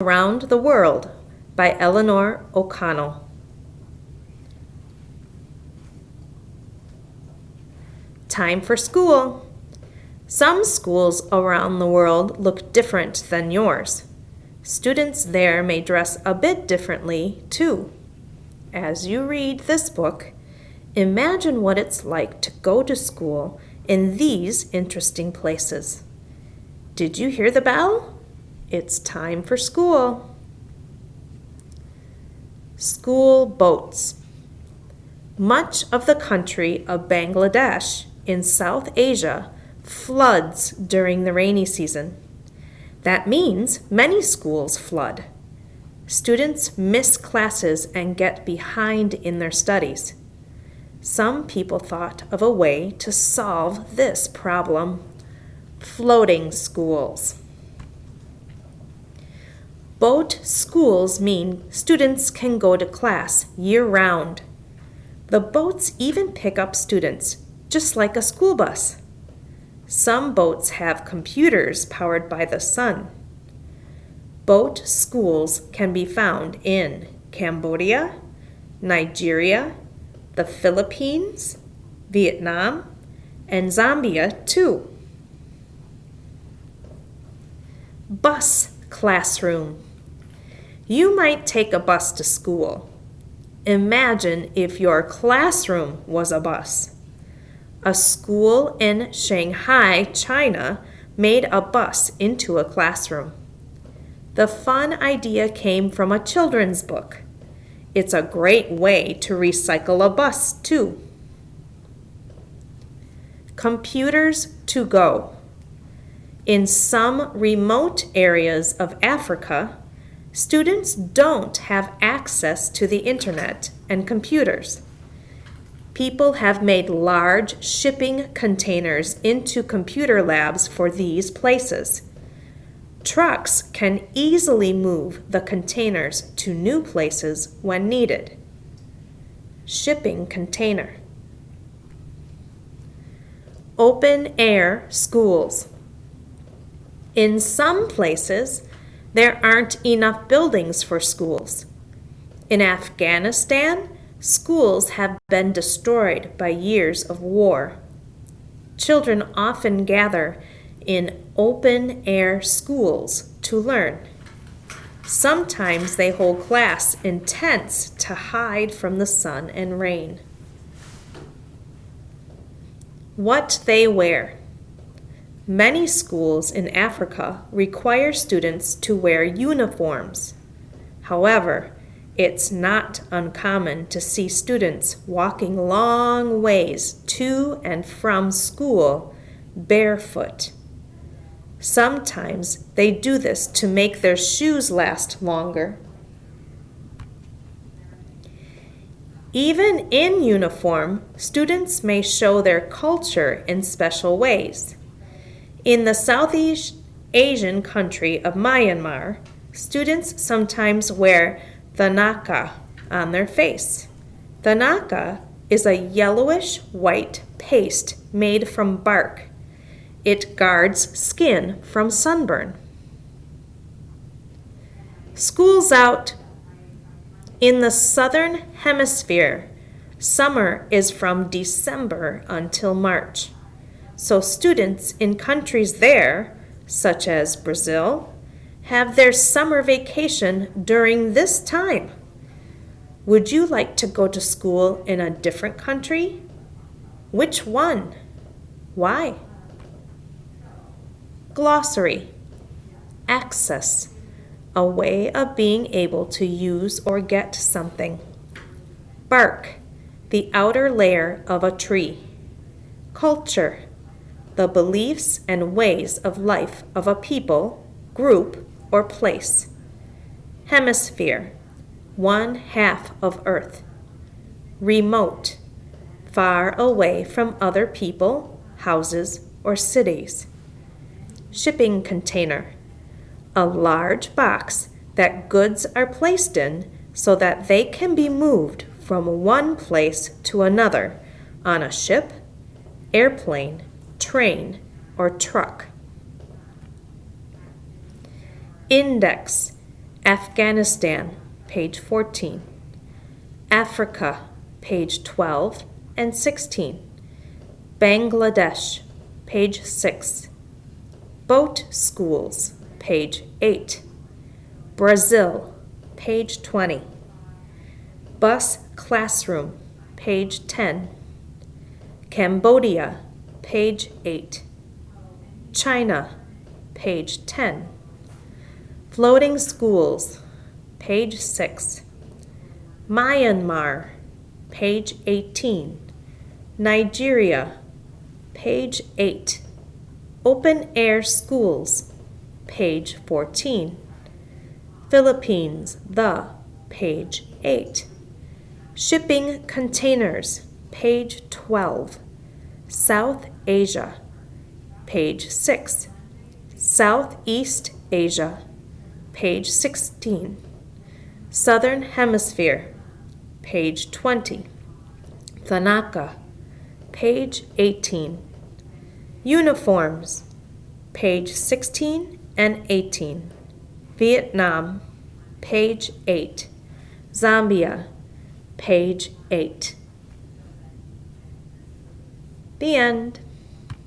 Around the World by Eleanor O'Connell. Time for school. Some schools around the world look different than yours. Students there may dress a bit differently, too. As you read this book, imagine what it's like to go to school in these interesting places. Did you hear the bell? It's time for school. School boats. Much of the country of Bangladesh in South Asia floods during the rainy season. That means many schools flood. Students miss classes and get behind in their studies. Some people thought of a way to solve this problem: floating schools. Boat schools mean students can go to class year-round. The boats even pick up students, just like a school bus. Some boats have computers powered by the sun. Boat schools can be found in Cambodia, Nigeria, the Philippines, Vietnam, and Zambia too. Bus classroom. You might take a bus to school. Imagine if your classroom was a bus. A school in Shanghai, China, made a bus into a classroom. The fun idea came from a children's book. It's a great way to recycle a bus, too. Computers to go. In some remote areas of Africa, students don't have access to the internet and computers. People have made large shipping containers into computer labs for these places. Trucks can easily move the containers to new places when needed. Shipping container. Open air schools. In some places, there aren't enough buildings for schools. In Afghanistan, schools have been destroyed by years of war. Children often gather in open-air schools to learn. Sometimes they hold class in tents to hide from the sun and rain. What they wear. Many schools in Africa require students to wear uniforms. However, it's not uncommon to see students walking long ways to and from school barefoot. Sometimes they do this to make their shoes last longer. Even in uniform, students may show their culture in special ways. In the Southeast Asian country of Myanmar, students sometimes wear the naka on their face. The naka is a yellowish-white paste made from bark. It guards skin from sunburn. School's out. In the southern hemisphere, summer is from December until March. So students in countries there, such as Brazil, have their summer vacation during this time. Would you like to go to school in a different country? Which one? Why? Glossary. Access. A way of being able to use or get something. Bark. The outer layer of a tree. Culture. The beliefs and ways of life of a people, group, or place. Hemisphere. One half of Earth. Remote. Far away from other people, houses, or cities. Shipping container. A large box that goods are placed in so that they can be moved from one place to another on a ship, airplane, train, or truck. Index. Afghanistan, page 14. Africa, page 12 and 16. Bangladesh, page 6. Boat schools, page 8. Brazil, page 20. Bus classroom, page 10. Cambodia, page 8. China, page 10. Floating schools, page 6. Myanmar, page 18. Nigeria, page 8. Open air schools, page 14. Philippines, page 8. Shipping containers, page 12. South Asia, page 6. Southeast Asia, page 16. Southern Hemisphere, page 20. Thanaka, page 18. Uniforms, page 16 and 18. Vietnam, page 8. Zambia, page 8. The end.